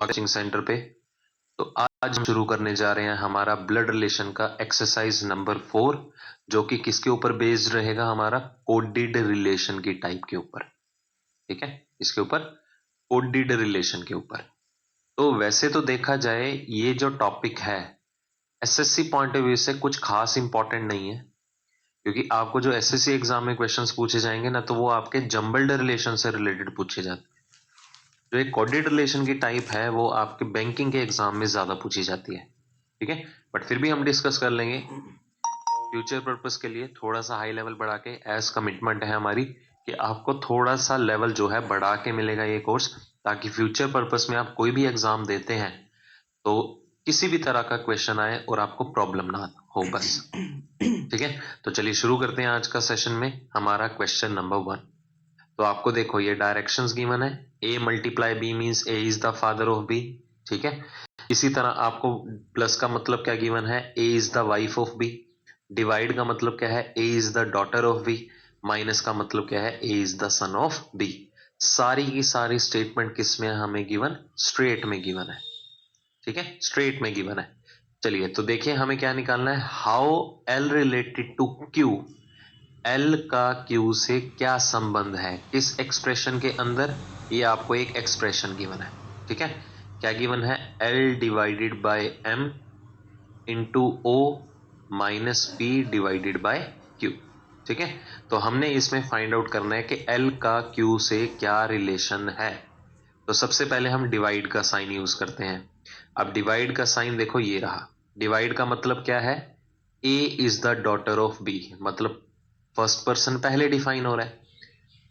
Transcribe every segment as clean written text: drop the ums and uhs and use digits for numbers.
Coaching centre पे। तो आज हम शुरू करने जा रहे हैं हमारा ब्लड रिलेशन का एक्सरसाइज नंबर 4, जो कि किसके ऊपर बेस्ड रहेगा, हमारा कोडेड रिलेशन की टाइप के ऊपर। ठीक है, इसके ऊपर कोडेड रिलेशन के ऊपर। तो वैसे तो देखा जाए ये जो टॉपिक है एसएससी पॉइंट ऑफ व्यू से कुछ खास इंपॉर्टेंट नहीं है, क्योंकि आपको जो एसएससी एग्जाम में क्वेश्चंस पूछे जाएंगे ना, तो वो आपके जम्बल्ड रिलेशन से रिलेटेड पूछे जाते हैं। जो एक कोडेड रिलेशन की टाइप है वो आपके बैंकिंग के एग्जाम में ज्यादा पूछी जाती है। ठीक है, बट फिर भी हम डिस्कस कर लेंगे फ्यूचर पर्पस के लिए। थोड़ा सा हाई लेवल बढ़ा के एज कमिटमेंट है हमारी कि आपको थोड़ा सा लेवल जो है बढ़ा के मिलेगा ये कोर्स, ताकि फ्यूचर पर्पस में आप कोई भी एग्जाम देते हैं तो किसी भी तरह का क्वेश्चन आए और आपको प्रॉब्लम ना हो बस। ठीक है, तो चलिए शुरू करते हैं आज का सेशन में हमारा क्वेश्चन नंबर 1। तो आपको देखो ये डायरेक्शंस गिवन है, a multiply b means a is the father of b। ठीक है, इसी तरह आपको प्लस का मतलब क्या गिवन है, a is the wife of b। Divide का मतलब क्या है, a is the daughter of b। Minus का मतलब क्या है, a is the son of b। सारी की सारी स्टेटमेंट किस में हमें गिवन, स्ट्रेट में गिवन है। ठीक है, स्ट्रेट में गिवन है। चलिए तो देखिए हमें क्या निकालना है, how l related to q। L का क्यू से क्या संबंध है, किस एक्सप्रेशन के अंदर, ये आपको एक एक्सप्रेशन गिवन है। ठीक है, क्या गिवन है, L divided by M into O minus P divided by Q. ठीक है, तो हमने इसमें फाइंड आउट करना है कि एल का क्यू से क्या रिलेशन है। तो सबसे पहले हम डिवाइड का साइन यूज करते हैं। अब डिवाइड का साइन देखो ये रहा। डिवाइड का मतलब क्या है, A is the daughter of B, मतलब फर्स्ट पर्सन पहले डिफाइन हो रहा है।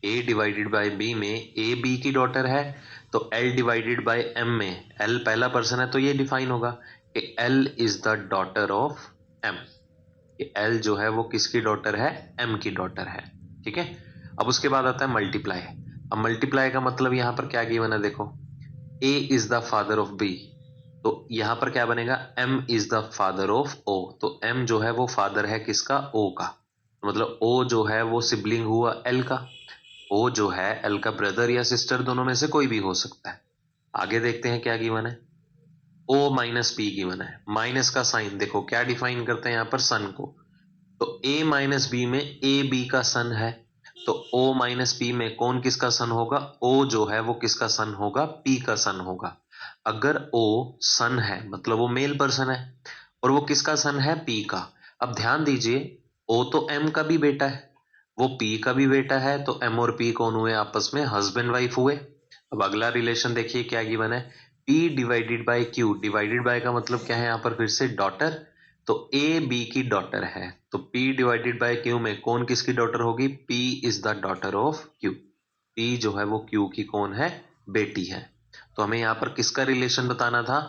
ए डिवाइडेड बाय बी में ए बी की डॉटर है, तो एल डिवाइडेड बाय एम में एल पहला पर्सन है, तो ये डिफाइन होगा कि L is the daughter of M. L जो है वो किसकी डॉटर है, एम की डॉटर है। ठीक है, अब उसके बाद आता है मल्टीप्लाई। अब मल्टीप्लाई का मतलब यहां पर क्या गिवन है, देखो A is the father of B, तो यहां पर क्या बनेगा, m is the father of o। तो m जो है वो फादर है किसका, o का, मतलब o जो है वो सिबलिंग हुआ l का। o जो है l का ब्रदर या सिस्टर दोनों में से कोई भी हो सकता है। आगे देखते हैं क्या गिवन है, o माइनस पी गिवन है। माइनस का साइन देखो क्या डिफाइन करते हैं यहाँ पर, सन को। तो a माइनस बी में a b का सन है, तो o माइनस p में कौन किसका सन होगा, o जो है वो किसका सन होगा, p का सन होगा। अगर o सन है मतलब वो मेल पर्सन है, और वो किसका सन है, p का। अब ध्यान दीजिए o तो m का भी बेटा है, वो p का भी बेटा है, तो m और p कौन हुए, आपस में हस्बैंड वाइफ हुए। अब अगला रिलेशन देखिए क्या गिवन है, p divided by q। Divided by का मतलब क्या है, यहाँ पर फिर से डॉटर, तो ए बी की डॉटर है, तो P डिवाइडेड बाय Q में कौन किसकी डॉटर होगी, P is the daughter of Q। P जो है वो Q की कौन है, बेटी है। तो हमें यहाँ पर किसका रिलेशन बताना था,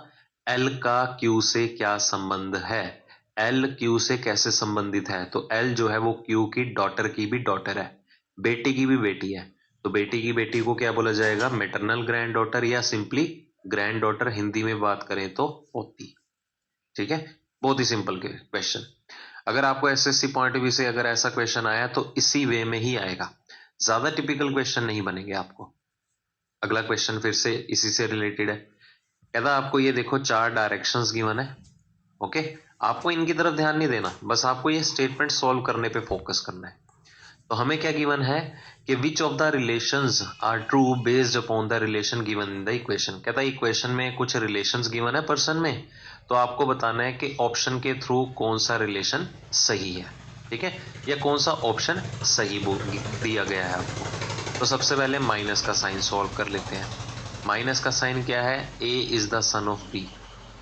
L का Q से क्या संबंध है, L Q से कैसे संबंधित है। तो L जो है वो Q की डॉटर की भी डॉटर है, बेटी की भी बेटी है। तो बेटी की बेटी को क्या बोला जाएगा, मेटरनल ग्रैंड डॉटर या सिंपली ग्रैंड डॉटर, हिंदी में बात करें तो होती। ठीक है, बहुत ही सिंपल क्वेश्चन। अगर आपको एसएससी पॉइंट ऑफ व्यू से अगर ऐसा क्वेश्चन आया तो इसी वे में ही आएगा, ज्यादा टिपिकल क्वेश्चन नहीं बनेंगे आपको। अगला क्वेश्चन फिर से इसी से रिलेटेड है। कहता आपको ये देखो चार डायरेक्शंस गिवन है। ओके, आपको इनकी तरफ ध्यान नहीं देना, बस आपको ये स्टेटमेंट सॉल्व करने पे फोकस करना है। तो हमें क्या गिवन है कि which of the relations are true based upon the relation given in the equation. कहता है इक्वेशन में कुछ रिलेशंस गिवन है पर्सन में, तो आपको बताना है कि ऑप्शन के थ्रू कौन सा रिलेशन सही है। ठीक है, या कौन सा ऑप्शन सही दिया गया है आपको। तो सबसे पहले माइनस का साइन सॉल्व कर लेते हैं। माइनस का साइन क्या है, A is the son of B,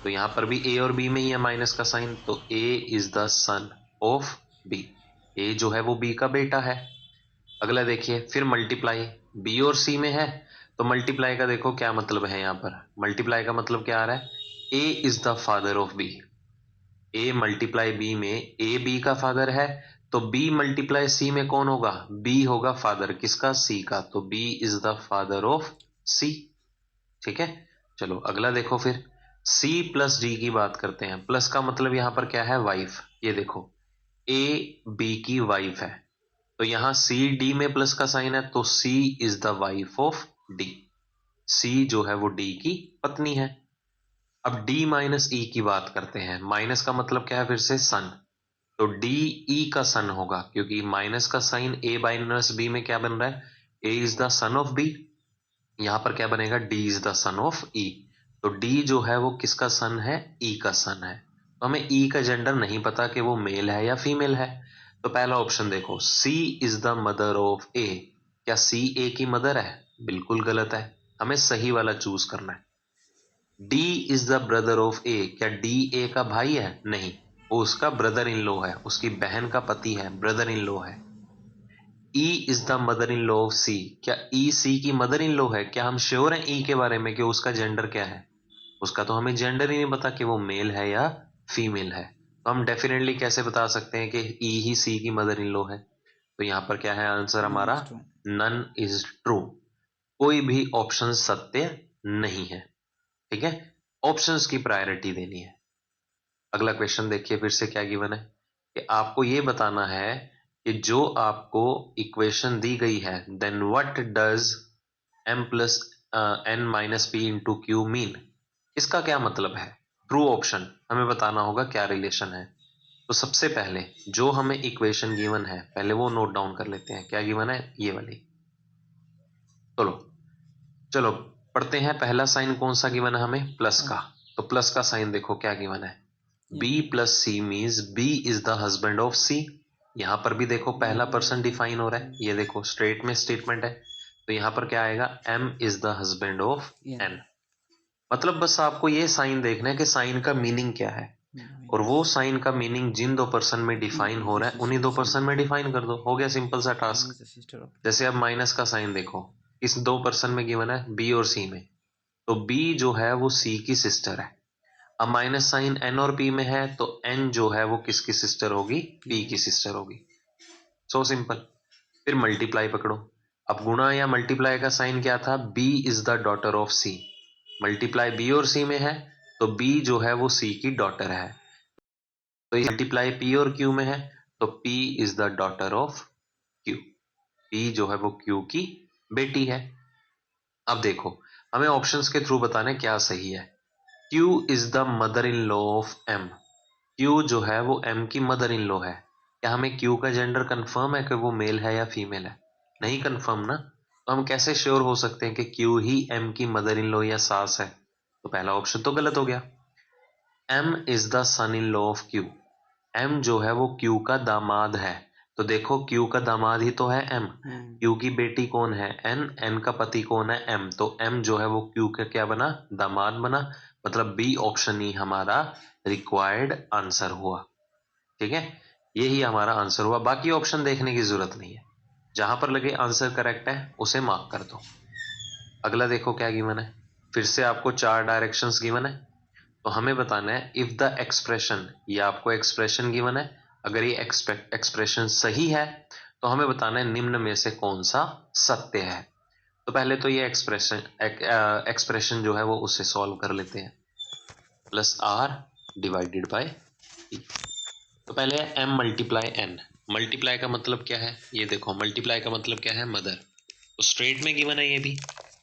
तो यहां पर भी ए और बी में ही है माइनस का साइन, तो A is the son of B. A जो है वो बी का बेटा है। अगला देखिए फिर मल्टीप्लाई, बी और सी में है, तो मल्टीप्लाई का देखो क्या मतलब है, यहाँ पर मल्टीप्लाई का मतलब क्या आ रहा है, A is the father of B. A multiply B में ए बी का फादर है, तो बी मल्टीप्लाई सी में कौन होगा, बी होगा फादर किसका, सी का, तो B is the father of C. ठीक है, चलो अगला देखो फिर C प्लस डी की बात करते हैं। प्लस का मतलब यहां पर क्या है, वाइफ। ये देखो ए बी की वाइफ है, तो यहां सी डी में प्लस का साइन है, तो C is the wife of D. C जो है वो डी की पत्नी है। अब डी माइनस ई की बात करते हैं। माइनस का मतलब क्या है, फिर से सन, तो डी ई का सन होगा, क्योंकि माइनस का साइन ए माइनस बी में क्या बन रहा है, A is the son of B. यहां पर क्या बनेगा, D is the son of E. तो डी जो है वो किसका सन है, ई का सन है। तो हमें ई का जेंडर नहीं पता कि वो मेल है या फीमेल है। तो पहला ऑप्शन देखो, सी is the mother of A. क्या सी ए की मदर है, बिल्कुल गलत है, हमें सही वाला चूज करना है। D is the brother of A. क्या डी ए का भाई है, नहीं, वो उसका ब्रदर इन लॉ है, उसकी बहन का पति है, ब्रदर इन लॉ है। E is the mother in law of C. क्या ई सी की मदर इन लॉ है, क्या हम श्योर हैं ई के बारे में कि उसका जेंडर क्या है, उसका तो हमें जेंडर ही नहीं पता कि वो मेल है या फीमेल है। तो हम डेफिनेटली कैसे बता सकते हैं कि ई ही सी की मदर इन लॉ है। तो यहाँ पर क्या है आंसर हमारा, नन इज ट्रू। कोई भी ऑप्शन सत्य नहीं है। ठीक है, ऑप्शंस की प्रायोरिटी देनी है। अगला क्वेश्चन देखिए, फिर से क्या गिवन है कि आपको ये बताना है कि जो आपको इक्वेशन दी गई है, then what does m plus n minus P into Q mean. इसका क्या मतलब है, ट्रू ऑप्शन हमें बताना होगा क्या रिलेशन है। तो सबसे पहले जो हमें इक्वेशन गिवन है, पहले वो नोट डाउन कर लेते हैं। क्या गिवन है, ये वाली। चलो चलो पढ़ते हैं। पहला साइन कौन सा गिवन है हमें, प्लस का। तो प्लस का साइन देखो क्या गिवन है, B plus C means B is the husband of C। यहां पर भी देखो पहला पर्सन डिफाइन हो रहा है, ये देखो स्ट्रेट में स्टेटमेंट है। तो यहां पर क्या आएगा, M is the husband of N। मतलब बस आपको ये साइन देखना है कि साइन का मीनिंग क्या है, और वो साइन का मीनिंग जिन दो पर्सन में डिफाइन हो रहा है उन्हीं दो पर्सन में डिफाइन कर दो, हो गया सिंपल सा टास्क। जैसे अब माइनस का साइन देखो, इस दो पर्सन में गिवन है, B और C में, तो B जो है वो C की सिस्टर है। अब माइनस साइन एन और पी में है, तो एन जो है वो किसकी सिस्टर होगी, पी की सिस्टर होगी। So simple. फिर मल्टीप्लाई पकड़ो। अब गुणा या मल्टीप्लाई का साइन क्या था, B is the daughter of C. Multiply B और सी में है, तो बी जो है वो सी की डॉटर है। तो मल्टीप्लाई पी और क्यू में है, तो P is the daughter of Q. P जो है वो क्यू की बेटी है। अब देखो हमें ऑप्शंस के थ्रू बताने क्या सही है। Q is the mother in law of M। Q जो है वो M की मदर इन लॉ है। क्या हमें Q का जेंडर कंफर्म है कि वो मेल है या फीमेल है, नहीं कंफर्म ना। तो हम कैसे श्योर हो सकते हैं कि Q ही M की मदर इन लॉ या सास है। तो पहला ऑप्शन तो गलत हो गया। M is the son in law of Q। M जो है वो Q का दामाद है। तो देखो Q का दामाद ही तो है M। Q की बेटी कौन है, N का पति कौन है, M। तो M जो है वो Q का क्या बना, दामाद बना। मतलब बी ऑप्शन ही हमारा रिक्वायर्ड आंसर हुआ। ठीक है, यही हमारा आंसर हुआ, बाकी ऑप्शन देखने की जरूरत नहीं है। जहां पर लगे आंसर करेक्ट है उसे मार्क कर दो। अगला देखो क्या गिवन है, फिर से आपको चार डायरेक्शंस गिवन है। तो हमें बताना है इफ द एक्सप्रेशन, ये आपको एक्सप्रेशन गिवन है, अगर ये एक्सप्रेशन सही है तो हमें बताना है निम्न में से कौन सा सत्य है। तो पहले तो ये एक्सप्रेशन जो है वो उसे सॉल्व कर लेते हैं। Plus R divided by T. तो पहले है m मल्टीप्लाई n। मल्टीप्लाई का मतलब क्या है, ये देखो मल्टीप्लाई का मतलब क्या है, मदर। तो स्ट्रेट में गिवन है ये भी,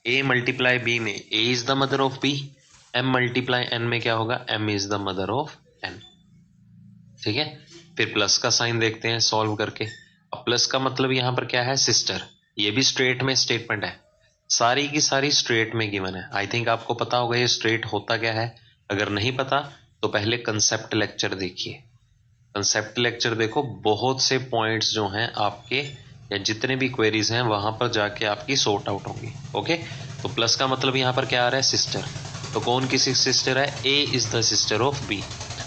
a मल्टीप्लाई b में a is the mother of b। m multiply n में क्या होगा, m is the mother of n। ठीक है, फिर प्लस का साइन देखते हैं सॉल्व करके। अब प्लस का मतलब यहां पर क्या है, सिस्टर। ये भी स्ट्रेट में स्टेटमेंट है, सारी की सारी स्ट्रेट में गिवन है। आई थिंक आपको पता होगा ये स्ट्रेट होता क्या है। अगर नहीं पता तो पहले कंसेप्ट लेक्चर देखिए। कंसेप्ट लेक्चर देखो, बहुत से पॉइंट्स जो हैं आपके, या जितने भी क्वेरीज हैं वहां पर जाके आपकी सॉर्ट आउट होंगी। ओके, तो प्लस का मतलब यहां पर क्या आ रहा है, सिस्टर। तो कौन किसी सिस्टर है, A is the sister of B.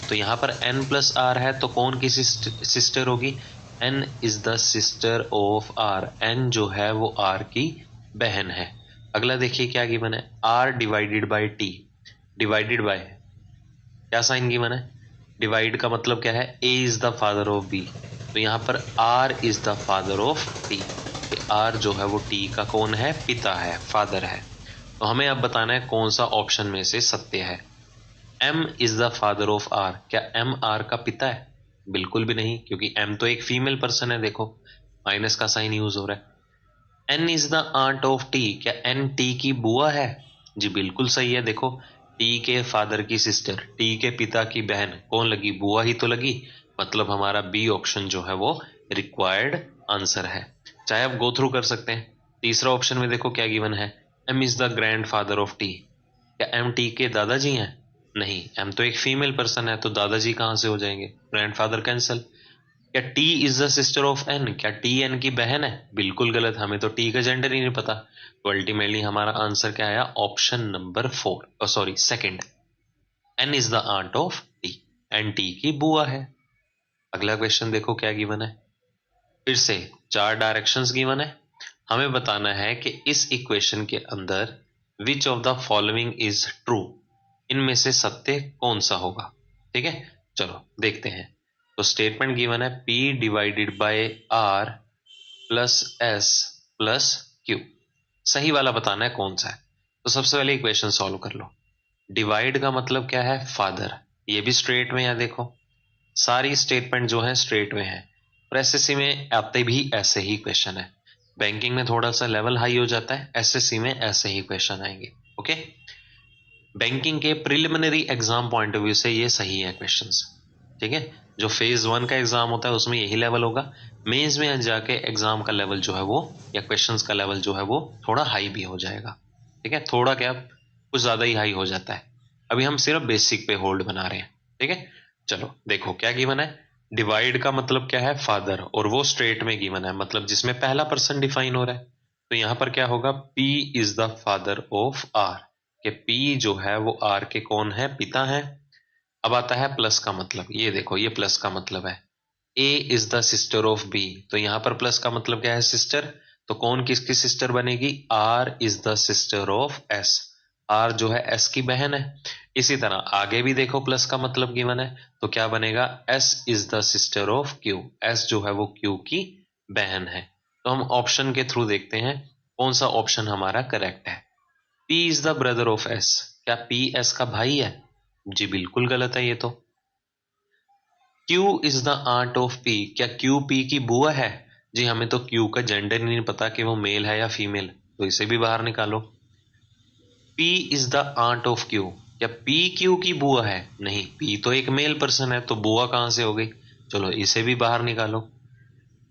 तो यहां पर n प्लस आर है, तो कौन किसी सिस्टर होगी, n is the sister of r। n जो है वो r की बहन है। अगला देखिए क्या गिवन है, r divided by t। Divided by क्या साइन गिवन है, डिवाइड का मतलब क्या है, a is the father of b। तो यहां पर r is the father of t। r जो है वो t का कौन है, पिता है, फादर है। तो हमें अब बताना है कौन सा ऑप्शन में से सत्य है। M is the father of R। क्या M R का पिता है, बिल्कुल भी नहीं, क्योंकि M तो एक फीमेल पर्सन है। देखो माइनस का साइन यूज हो रहा है। N is the aunt of T, क्या एन टी की बुआ है? जी बिल्कुल सही है। देखो, टी के फादर की सिस्टर, टी के पिता की बहन कौन लगी? बुआ ही तो लगी। मतलब हमारा बी ऑप्शन जो है वो रिक्वायर्ड आंसर है। चाहे आप गो थ्रू कर सकते हैं। तीसरा ऑप्शन में देखो क्या गिवन है, M is the grandfather of T, क्या एम टी के दादाजी हैं? नहीं, एम तो एक फीमेल पर्सन है, तो दादाजी कहां से हो जाएंगे? Grandfather cancel. क्या T is the sister of N, क्या टी एन की बहन है? बिल्कुल गलत, हमें तो टी का जेंडर ही नहीं पता। तो अल्टीमेटली हमारा आंसर क्या आया? Option number 4, sorry second, N is the aunt of T, N T की बुआ है। अगला क्वेश्चन देखो क्या गिवन है। फिर से 4 डायरेक्शंस गिवन है। हमें बताना है कि इस इक्वेशन के अंदर विच of the following is true, इनमें से सत्य कौन सा होगा। ठीक है, चलो देखते हैं। तो स्टेटमेंट गिवन है P divided by R plus S plus Q, सही वाला बताना है कौन सा है। तो सबसे पहले इक्वेशन सॉल्व कर लो। डिवाइड का मतलब क्या है? फादर, ये भी स्ट्रेट में है। देखो सारी स्टेटमेंट जो है स्ट्रेट में है, और एसएससी में आते भी ऐसे ही क्वेश्चन है। बैंकिंग में थोड़ा सा लेवल हाई हो जाता है, एसएससी में ऐसे ही क्वेश्चन आएंगे। ओके, बैंकिंग के preliminary exam point of view से ये सही है क्वेश्चंस। ठीक है, जो फेज 1 का एग्जाम होता है उसमें यही लेवल होगा। मेंस में जाके एग्जाम का लेवल जो है वो, या क्वेश्चंस का लेवल जो है वो थोड़ा हाई भी हो जाएगा। ठीक है, थोड़ा क्या, कुछ ज्यादा ही हाई हो जाता है। अभी हम सिर्फ बेसिक पे होल्ड बना रहे हैं। ठीक है, चलो देखो क्या गिवन है। डिवाइड का मतलब क्या है? फादर, और वो स्ट्रेट में गिवन है, मतलब जिसमें पहला पर्सन डिफाइन हो रहा है। तो यहां पर क्या होगा? P is the father of R, कि P जो है वो R के कौन है? पिता है। अब आता है प्लस का मतलब, ये देखो ये प्लस का मतलब है A is the sister of B, तो यहां पर प्लस का मतलब क्या है? सिस्टर। तो कौन किसकी सिस्टर बनेगी? R is the sister of S, R जो है S की बहन है। इसी तरह आगे भी देखो प्लस का मतलब गिवन है, तो क्या बनेगा? S is the sister of Q, S जो है वो Q की बहन है। तो हम ऑप्शन के थ्रू देखते हैं कौन सा ऑप्शन हमारा करेक्ट है। P is the brother of S, क्या P S का भाई है? जी बिल्कुल गलत है ये तो। Q is the aunt of P, क्या Q P की बुआ है? जी हमें तो Q का जेंडर नहीं पता कि वो मेल है या फीमेल, तो इसे भी बाहर निकालो। P is the aunt of Q, क्या P Q की बुआ है? नहीं, P तो एक मेल पर्सन है, तो बुआ कहां से हो गई? चलो इसे भी बाहर निकालो।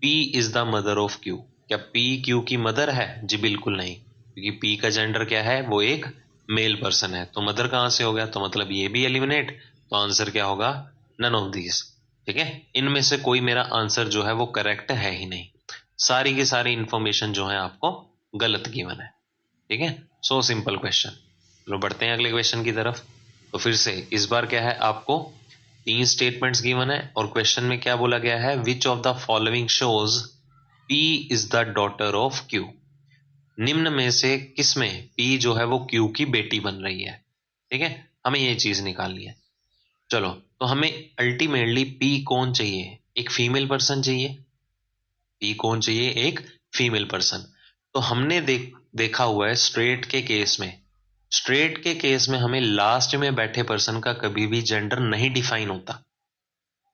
P is the mother of Q, क्या P Q की मदर है? जी बिल्कुल नहीं, क्योंकि P का जेंडर क्या है? वो एक मेल पर्सन है, तो मदर कहां से हो गया? तो मतलब ये भी एलिमिनेट। तो आंसर क्या होगा? None of these. ठीक है, इनमें से कोई मेरा आंसर जो है वो करेक्ट है ही नहीं। सारी की सारी इंफॉर्मेशन जो है आपको गलत गिवन है। ठीक है, सो सिंपल क्वेश्चन। चलो बढ़ते हैं अगले क्वेश्चन की तरफ। तो फिर से इस बार क्या है, आपको 3 स्टेटमेंट्स गिवन है, और क्वेश्चन में क्या बोला गया है? Which of the following shows P is the daughter of Q, निम्न में से किसमें P जो है वो Q की बेटी बन रही है। ठीक है, हमें ये चीज निकालनी है। चलो, तो हमें अल्टीमेटली P कौन चाहिए? एक फीमेल पर्सन चाहिए। P कौन चाहिए? एक फीमेल पर्सन। तो हमने देखा हुआ है स्ट्रेट के केस में, स्ट्रेट के केस में हमें लास्ट में बैठे पर्सन का कभी भी जेंडर नहीं डिफाइन होता।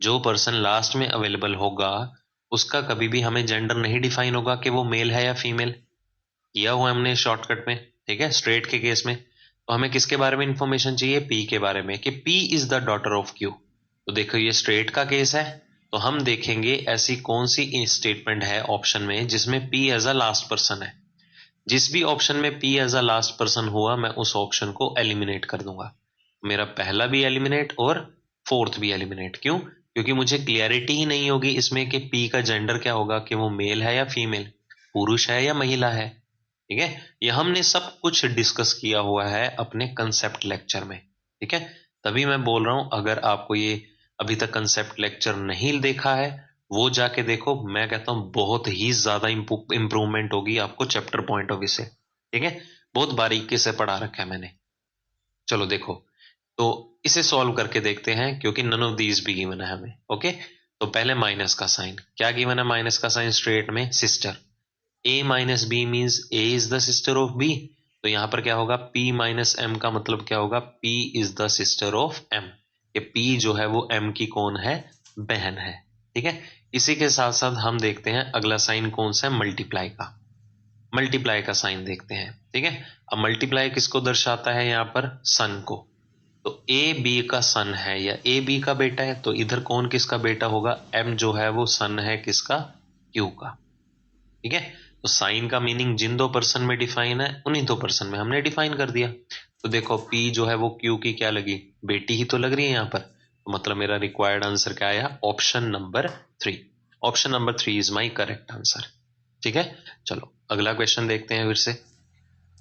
जो पर्सन लास्ट में अवेलेबल होगा उसका कभी भी हमें जेंडर नहीं डिफाइन होगा कि वो मेल है या फीमेल। किया हुआ हमने शॉर्टकट में। ठीक है, स्ट्रेट के केस में तो हमें किसके बारे में इंफॉर्मेशन चाहिए? P के बारे में, कि P is the daughter of Q। तो देखो ये स्ट्रेट का केस है, तो हम देखेंगे ऐसी कौन सी स्टेटमेंट है ऑप्शन में जिसमें P as a last person है। जिस भी ऑप्शन में P as a last person हुआ मैं उस ऑप्शन को एलिमिनेट कर दूंगा। मेरा पहला भी एलिमिनेट और फोर्थ भी एलिमिनेट। क्यों? क्योंकि मुझे क्लियरिटी ही नहीं होगी इसमें कि P का जेंडर क्या होगा, कि वो मेल है या फीमेल, पुरुष है या महिला है। ठीक है, ये हमने सब कुछ डिस्कस किया हुआ है अपने कंसेप्ट लेक्चर में। ठीक है, तभी मैं बोल रहा हूं अगर आपको ये अभी तक कंसेप्ट लेक्चर नहीं देखा है वो जाके देखो। मैं कहता हूं बहुत ही ज्यादा इंप्रूवमेंट होगी आपको चैप्टर पॉइंट ऑफ व्यू से। ठीक है, बहुत बारीकी से पढ़ा रखा है मैंने। चलो देखो, तो इसे सॉल्व करके देखते हैं, क्योंकि नन ऑफ दीज भी गिवन है हमें। ओके, तो पहले माइनस का साइन, क्या गिवन है? माइनस का साइन स्ट्रेट में sister, A minus B means A is the sister of B। तो यहां पर क्या होगा? P माइनस M का मतलब क्या होगा? P is the sister of M, ये P जो है वो M की कौन है? बहन है। ठीक है, इसी के साथ साथ हम देखते हैं अगला साइन कौन सा है? मल्टीप्लाई का। मल्टीप्लाई का साइन देखते हैं, ठीक है। अब मल्टीप्लाई किसको दर्शाता है, यहाँ पर सन को। तो ए बी का सन है या ए बी का बेटा है, तो इधर कौन किसका बेटा होगा, एम जो है वो सन है किसका, क्यू का, ठीक है। तो साइन का मीनिंग जिन दो पर्सन में डिफाइन है उन्हीं दो पर्सन में हमने डिफाइन कर दिया। तो देखो पी जो है वो क्यू की क्या लगी, बेटी ही तो लग रही है यहाँ पर, तो मतलब मेरा रिक्वायर्ड आंसर क्या आया, option number 3। Option number 3 is my correct answer, ठीक है। चलो अगला क्वेश्चन देखते हैं फिर से।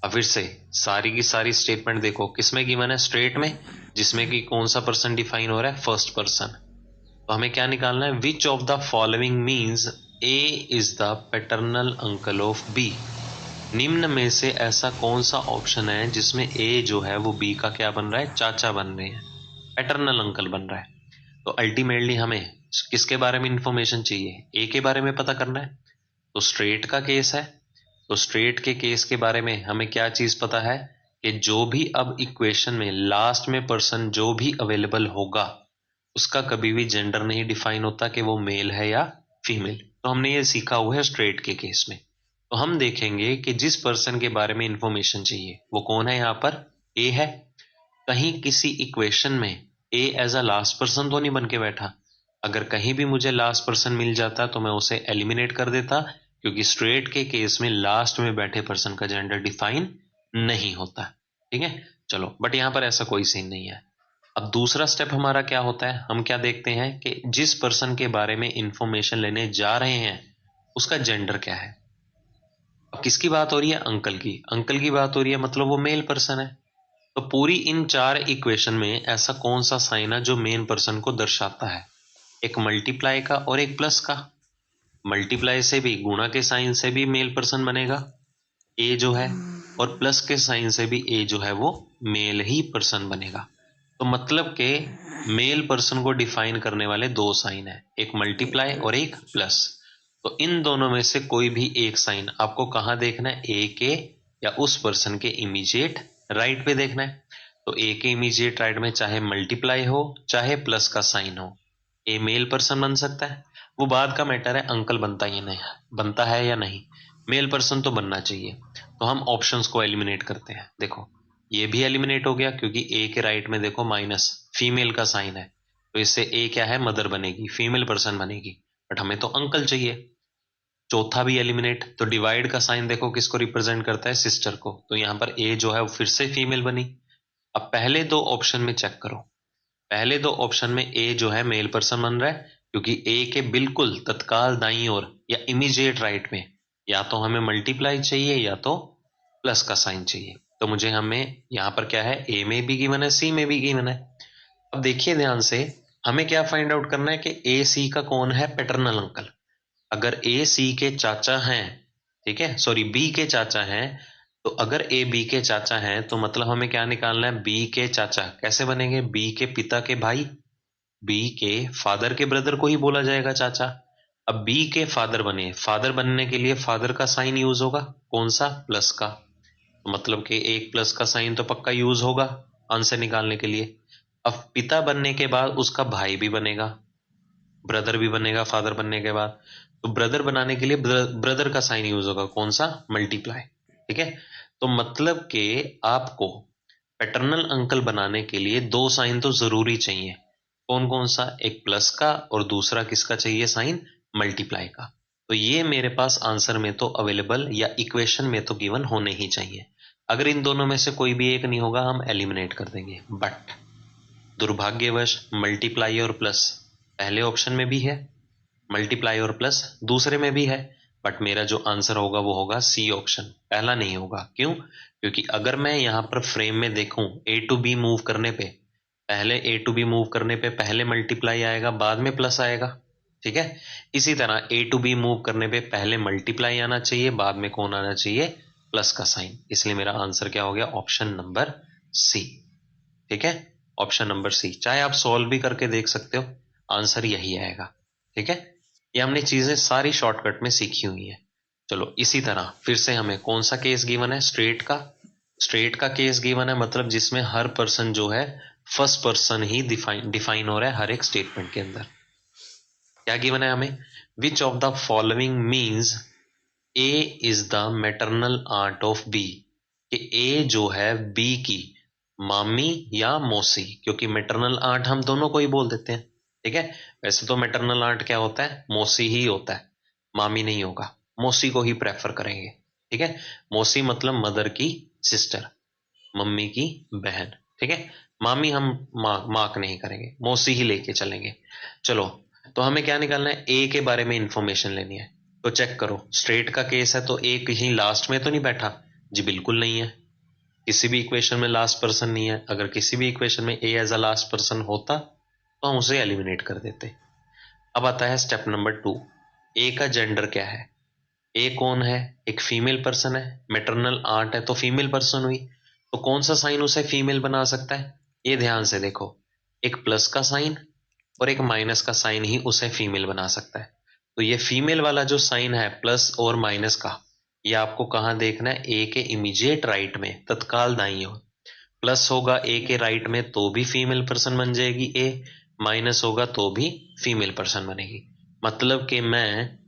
अब फिर से सारी की सारी स्टेटमेंट देखो किसमें गिवन है, स्ट्रेट में, जिसमें कि कौन सा पर्सन डिफाइन हो रहा है, फर्स्ट पर्सन। तो हमें क्या निकालना है, which of the following means A is the paternal uncle of B. निम्न में से ऐसा कौन सा ऑप्शन है जिसमें ए जो है वो बी का क्या बन रहा है, चाचा बन रहे हैं, पैटर्नल अंकल बन रहा है। तो अल्टीमेटली हमें किसके बारे में इंफॉर्मेशन चाहिए, ए के बारे में पता करना है। तो स्ट्रेट का केस है, तो स्ट्रेट के केस के बारे में हमें क्या चीज पता है कि जो भी अब इक्वेशन में लास्ट में पर्सन जो भी अवेलेबल होगा उसका कभी भी जेंडर नहीं डिफाइन होता कि वो मेल है या फीमेल। तो हमने ये सीखा हुआ है स्ट्रेट के केस में। तो हम देखेंगे कि जिस पर्सन के बारे में इंफॉर्मेशन चाहिए वो कौन है, यहाँ पर ए है। कहीं किसी इक्वेशन में ए एज अ लास्ट पर्सन तो नहीं बन के बैठा, अगर कहीं भी मुझे लास्ट पर्सन मिल जाता तो मैं उसे एलिमिनेट कर देता, क्योंकि स्ट्रेट के केस में लास्ट में बैठे पर्सन का जेंडर डिफाइन नहीं होता, ठीक है। चलो बट यहां पर ऐसा कोई सीन नहीं है। अब दूसरा स्टेप हमारा क्या होता है, हम क्या देखते हैं कि जिस पर्सन के बारे में इंफॉर्मेशन लेने जा रहे हैं उसका जेंडर क्या है। अब किसकी बात हो रही है, अंकल की, अंकल की बात हो रही है, मतलब वो मेल पर्सन है। तो पूरी इन चार इक्वेशन में ऐसा कौन सा साइन है जो मेन पर्सन को दर्शाता है, एक मल्टीप्लाई का और एक प्लस का। मल्टीप्लाई से भी, गुणा के साइन से भी मेल पर्सन बनेगा ए जो है, और प्लस के साइन से भी ए जो है वो मेल ही पर्सन बनेगा। तो मतलब के मेल पर्सन को डिफाइन करने वाले दो साइन है, एक मल्टीप्लाई और एक प्लस। तो इन दोनों में से कोई भी एक साइन आपको कहाँ देखना है, ए के या उस पर्सन के इमीडिएट राइट पे देखना है। तो ए के इमीडिएट राइट में चाहे मल्टीप्लाई हो चाहे प्लस का साइन हो, ए मेल पर्सन बन सकता है। वो बात का मैटर है अंकल बनता ही नहीं, बनता है या नहीं, मेल पर्सन तो बनना चाहिए। तो हम ऑप्शंस को एलिमिनेट करते हैं। देखो ये भी एलिमिनेट हो गया क्योंकि ए के राइट में देखो माइनस फीमेल का साइन है, तो इससे ए क्या है, मदर बनेगी, फीमेल पर्सन बनेगी, बट हमें तो अंकल चाहिए। चौथा भी एलिमिनेट, तो डिवाइड का साइन देखो किसको रिप्रेजेंट करता है, सिस्टर को, तो यहाँ पर ए जो है वो फिर से फीमेल बनी। अब पहले दो ऑप्शन में चेक करो, पहले दो ऑप्शन में ए जो है मेल पर्सन बन रहा है, क्योंकि ए के बिल्कुल तत्काल दाईं ओर या इमीडिएट राइट में या तो हमें मल्टीप्लाई चाहिए या तो प्लस का साइन चाहिए। तो मुझे हमें यहाँ पर क्या है, ए में भी गिवन है सी में भी गिवन है। अब देखिए ध्यान से, हमें क्या फाइंड आउट करना है कि ए सी का कौन है पैटर्नल अंकल। अगर ए सी के चाचा हैं, ठीक है, सॉरी बी के चाचा हैं, तो अगर ए बी के चाचा हैं तो मतलब हमें क्या निकालना है, बी के चाचा कैसे बनेंगे, बी के पिता के भाई, बी के फादर के ब्रदर को ही बोला जाएगा चाचा। अब बी के फादर बने, फादर बनने के लिए फादर का साइन यूज होगा, कौन सा, प्लस का, तो मतलब कि एक प्लस का साइन तो पक्का यूज होगा आंसर निकालने के लिए। अब पिता बनने के बाद उसका भाई भी बनेगा, ब्रदर भी बनेगा फादर बनने के बाद, तो ब्रदर बनाने के लिए ब्रदर का साइन यूज होगा, कौन सा, मल्टीप्लाई, ठीक है। तो मतलब कि आपको पैटर्नल अंकल बनाने के लिए दो साइन तो जरूरी चाहिए, कौन कौन सा, एक प्लस का और दूसरा किसका चाहिए साइन, मल्टीप्लाई का। तो ये मेरे पास आंसर में तो अवेलेबल या इक्वेशन में तो गिवन होने ही चाहिए। अगर इन दोनों में से कोई भी एक नहीं होगा हम एलिमिनेट कर देंगे, बट दुर्भाग्यवश मल्टीप्लाई और प्लस पहले ऑप्शन में भी है, मल्टीप्लाई और प्लस दूसरे में भी है, बट मेरा जो आंसर होगा वो होगा सी ऑप्शन, पहला नहीं होगा। क्यों, क्योंकि अगर मैं यहाँ पर फ्रेम में देखूं ए टू बी मूव करने पे, पहले ए टू बी मूव करने पे पहले मल्टीप्लाई आएगा बाद में प्लस आएगा, ठीक है। इसी तरह ए टू बी मूव करने पे पहले मल्टीप्लाई आना चाहिए बाद में कौन आना चाहिए, प्लस का साइन। इसलिए मेरा आंसर क्या हो गया, ऑप्शन नंबर सी, ठीक है, ऑप्शन नंबर सी। चाहे आप सॉल्व भी करके देख सकते हो, आंसर यही आएगा, ठीक है। ये हमने चीजें सारी शॉर्टकट में सीखी हुई है। चलो इसी तरह फिर से हमें कौन सा केस गिवन है, स्ट्रेट का, स्ट्रेट का केस गिवन है, मतलब जिसमें हर पर्सन जो है फर्स्ट पर्सन ही डिफाइन हो रहा है हर एक स्टेटमेंट के अंदर। क्या गिवन है हमें, which of the following means A is the maternal aunt of B, कि ए जो है बी की मामी या मौसी, क्योंकि मैटरनल आंट हम दोनों को ही बोल देते हैं। ठीक है, वैसे तो मैटरनल आंट क्या होता है, मौसी ही होता है, मामी नहीं होगा, मौसी को ही प्रेफर करेंगे। ठीक है, मौसी मतलब मदर की सिस्टर, मम्मी की बहन। ठीक है, मामी हम मार्क नहीं करेंगे, मौसी ही लेके चलेंगे। चलो, तो हमें क्या निकालना है, ए के बारे में इंफॉर्मेशन लेनी है। तो चेक करो, स्ट्रेट का केस है तो ए कहीं लास्ट में तो नहीं बैठा, जी बिल्कुल नहीं है, किसी भी इक्वेशन में लास्ट पर्सन नहीं है। अगर किसी भी इक्वेशन में ए एज अ लास्ट पर्सन होता तो हम उसे एलिमिनेट कर देते। अब आता है स्टेप नंबर 2, ए का जेंडर क्या है। ए कौन है, एक फीमेल पर्सन है, मैटरनल आंट है तो फीमेल पर्सन हुई, तो कौन सा साइन उसे फीमेल बना सकता है, ये ध्यान से देखो, एक प्लस का साइन और एक माइनस का साइन ही उसे फीमेल बना सकता है। तो ये फीमेल वाला जो साइन है प्लस और माइनस का, ये आपको कहाँ देखना है, ए के इमीडिएट राइट में, तत्काल दाईं ओर। प्लस होगा ए के राइट में तो भी फीमेल पर्सन बन जाएगी ए, माइनस होगा तो भी फीमेल पर्सन बनेगी। मतलब कि मैं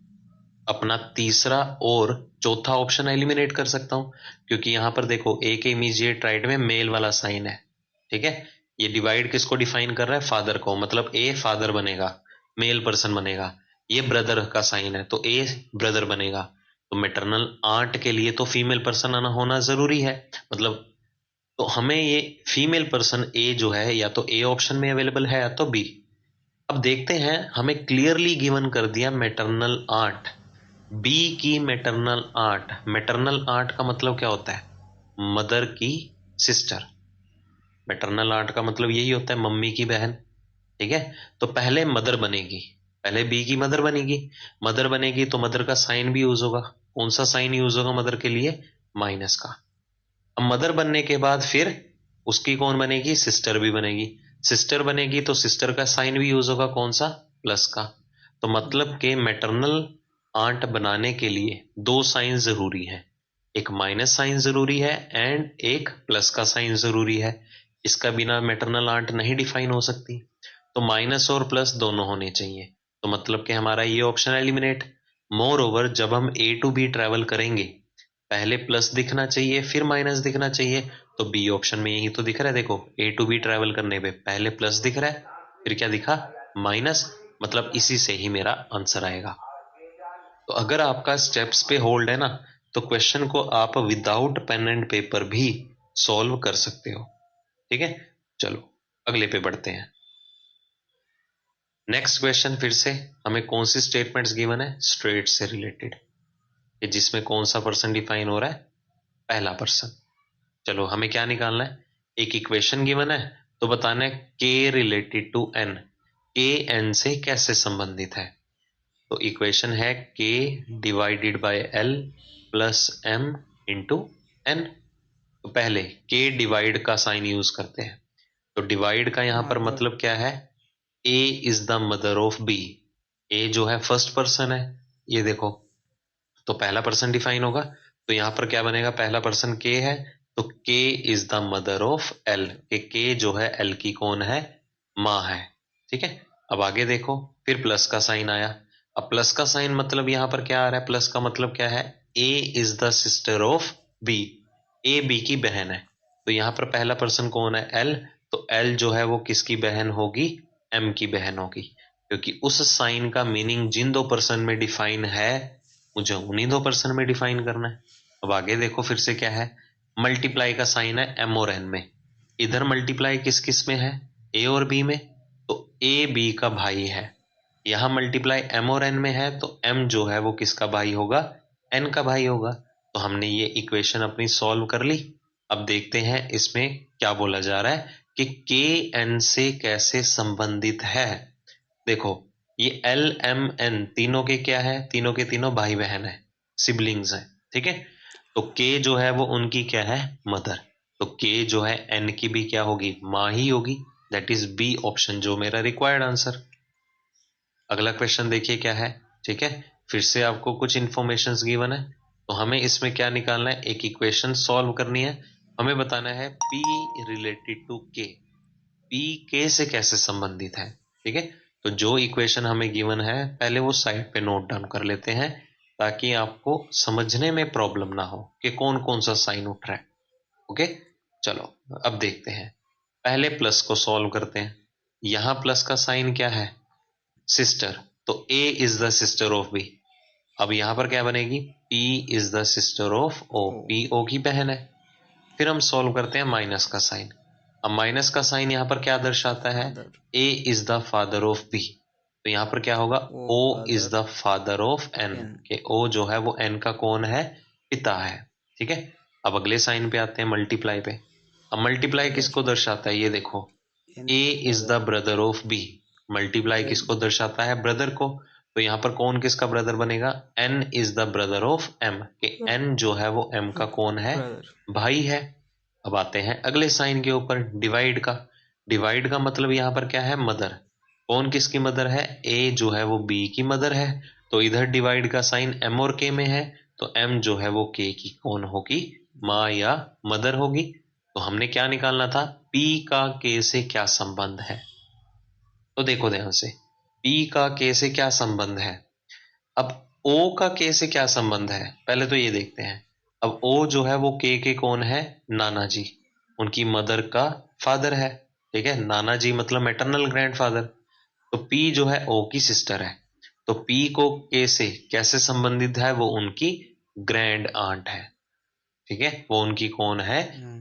अपना तीसरा और चौथा ऑप्शन एलिमिनेट कर सकता हूं, क्योंकि यहां पर देखो ए के इमीडिएट राइट में मेल वाला साइन है। ठीक है, ये डिवाइड किसको डिफाइन कर रहा है, फादर को, मतलब ए फादर बनेगा, मेल पर्सन बनेगा। ये ब्रदर का साइन है तो ए ब्रदर बनेगा। तो मैटरनल आंट के लिए तो फीमेल पर्सन आना होना जरूरी है, मतलब तो हमें ये फीमेल पर्सन ए जो है या तो ए ऑप्शन में अवेलेबल है या तो बी। अब देखते हैं, हमें क्लियरली गिवन कर दिया मैटरनल आंट, बी की मैटरनल आंट। मैटरनल आंट का मतलब क्या होता है, मदर की सिस्टर। मैटरनल आंट का मतलब यही होता है, मम्मी की बहन। ठीक है, तो पहले मदर बनेगी, पहले बी की मदर बनेगी। मदर बनेगी तो मदर का साइन भी यूज होगा, कौन सा साइन यूज होगा मदर के लिए, माइनस का। अब मदर बनने के बाद फिर उसकी कौन बनेगी, सिस्टर भी बनेगी। सिस्टर बनेगी तो सिस्टर का साइन भी यूज होगा, कौन सा, प्लस का। तो मतलब के मैटरनल आंट बनाने के लिए दो साइन जरूरी है, एक माइनस साइन जरूरी है एंड एक प्लस का साइन जरूरी है। इसका बिना मैटरनल आंट नहीं डिफाइन हो सकती, तो माइनस और प्लस दोनों होने चाहिए। तो मतलब कि हमारा ये ऑप्शन एलिमिनेट। मोर ओवर जब हम ए टू बी ट्रेवल करेंगे, पहले प्लस दिखना चाहिए फिर माइनस दिखना चाहिए, तो बी ऑप्शन में यही तो दिख रहा है। देखो, ए टू बी ट्रेवल करने पे पहले प्लस दिख रहा है, फिर क्या दिखा, माइनस, मतलब इसी से ही मेरा आंसर आएगा। तो अगर आपका स्टेप्स पे होल्ड है ना, तो क्वेश्चन को आप विदाउट पेन एंड पेपर भी सॉल्व कर सकते हो। ठीक है, चलो अगले पे बढ़ते हैं। नेक्स्ट क्वेश्चन, फिर से हमें कौन सी स्टेटमेंट्स गिवन है, स्ट्रेट से रिलेटेड, कि जिसमें कौन सा पर्सन डिफाइन हो रहा है, पहला पर्सन। चलो हमें क्या निकालना है, एक इक्वेशन गिवन है तो बताना है K related to N, K N से कैसे संबंधित है। तो इक्वेशन है K divided by L plus M into N. तो पहले के डिवाइड का साइन यूज करते हैं। तो डिवाइड का यहां पर मतलब क्या है, A is the mother of B, A जो है फर्स्ट पर्सन है, ये देखो, तो पहला पर्सन डिफाइन होगा। तो यहां पर क्या बनेगा, पहला पर्सन के है, तो के is the mother of L, के जो है एल की कौन है, माँ है। ठीक है, अब आगे देखो, फिर प्लस का साइन आया। अब प्लस का साइन मतलब यहां पर क्या आ रहा है, प्लस का मतलब क्या है, A is the sister of B, A B की बहन है। तो यहां पर पहला पर्सन कौन है, एल, तो एल जो है वो किसकी बहन होगी, एम की बहन होगी, क्योंकि उस साइन का मीनिंग जिन दो पर्सन में डिफाइन है, मुझे उन्हीं दो पर्सन में डिफाइन करना है। अब आगे देखो, फिर से क्या है, मल्टीप्लाई का साइन है एम और एन में, इधर मल्टीप्लाई किस किस में है, ए और बी में, तो ए बी का भाई है। यहां मल्टीप्लाई एम और एन में है तो एम जो है वो किसका भाई होगा, एन का भाई होगा। तो हमने ये इक्वेशन अपनी सॉल्व कर ली। अब देखते हैं इसमें क्या बोला जा रहा है कि के एन से कैसे संबंधित है। देखो, ये एल एम एन तीनों के क्या है, तीनों के तीनों भाई बहन है, सिबलिंग्स हैं। ठीक है, तो के जो है वो उनकी क्या है, मदर, तो के जो है एन की भी क्या होगी, माँ ही होगी। दैट इज बी ऑप्शन जो मेरा रिक्वायर्ड आंसर। अगला क्वेश्चन देखिए क्या है। ठीक है, फिर से आपको कुछ इंफॉर्मेशन गिवन है, तो हमें इसमें क्या निकालना है, एक इक्वेशन सॉल्व करनी है। हमें बताना है पी रिलेटेड टू के, पी के से कैसे संबंधित है। ठीक है, तो जो इक्वेशन हमें गिवन है पहले वो साइड पे नोट डाउन कर लेते हैं, ताकि आपको समझने में प्रॉब्लम ना हो कि कौन कौन सा साइन उठ रहा है। ओके, चलो अब देखते हैं। पहले प्लस को सॉल्व करते हैं। यहां प्लस का साइन क्या है? सिस्टर, तो A is the sister of B। अब यहां पर क्या बनेगी? P is the sister of O, P O की बहन है। फिर हम सॉल्व करते हैं माइनस का साइन। अब माइनस का साइन यहां पर क्या दर्शाता है? A is the father of B, तो यहां पर क्या होगा? O is the father of N, के O जो है वो N का कौन है? पिता है। ठीक है, अब अगले साइन पे आते हैं, मल्टीप्लाई पे। अब मल्टीप्लाई किसको दर्शाता है? ये देखो, A is the brother of B। Multiply किसको दर्शाता है? ब्रदर को। तो यहां पर कौन किसका ब्रदर बनेगा? N is the brother of M, के N जो है वो M का कौन है? भाई है। अब आते हैं अगले साइन के ऊपर, डिवाइड का। डिवाइड का मतलब यहां पर क्या है? मदर। कौन किसकी मदर है? A जो है वो B की मदर है। तो इधर डिवाइड का साइन M और K में है, तो M जो है वो K की कौन होगी? माँ या मदर होगी। तो हमने क्या निकालना था? P का K से क्या संबंध है? तो देखो ध्यान से, P का K से क्या संबंध है। अब O का K से क्या संबंध है, पहले तो ये देखते हैं। अब O जो है वो K के कौन है? नाना जी, उनकी मदर का फादर है। ठीक है, नाना जी मतलब मैटरनल ग्रैंडफादर। तो P जो है O की सिस्टर है, तो P को K से कैसे संबंधित है? वो उनकी ग्रैंड आंट है। ठीक है, वो उनकी कौन है?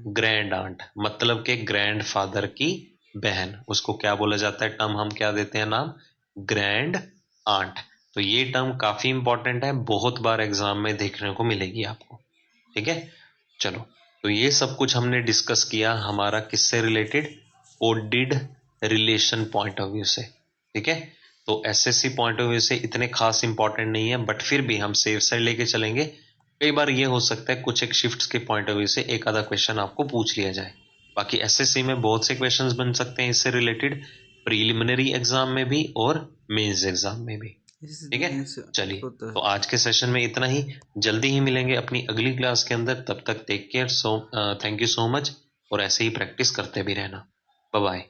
ग्रैंड आंट, मतलब के ग्रैंड फादर की बहन। उसको क्या बोला जाता है? टर्म हम क्या देते हैं नाम? Grand aunt. तो ये टर्म काफी इंपॉर्टेंट है, बहुत बार एग्जाम में देखने को मिलेगी आपको। ठीक है, चलो, तो ये सब कुछ हमने डिस्कस किया हमारा किससे related? Coded relation point of view से। ठीक है, तो एसएससी पॉइंट ऑफ व्यू से इतने खास इंपॉर्टेंट नहीं है, बट फिर भी हम सेफ साइड लेके चलेंगे। कई बार ये हो सकता है कुछ एक शिफ्ट्स के पॉइंट ऑफ व्यू से एक आधा क्वेश्चन आपको पूछ लिया जाए। बाकी एसएससी में बहुत से क्वेश्चंस बन सकते हैं इससे रिलेटेड, प्रीलिमिनरी एग्जाम में भी और मेंस एग्जाम में भी। ठीक है, चलिए, तो आज के सेशन में इतना ही। जल्दी ही मिलेंगे अपनी अगली क्लास के अंदर, तब तक take care. Thank you so much, और ऐसे ही प्रैक्टिस करते भी रहना। Bye bye.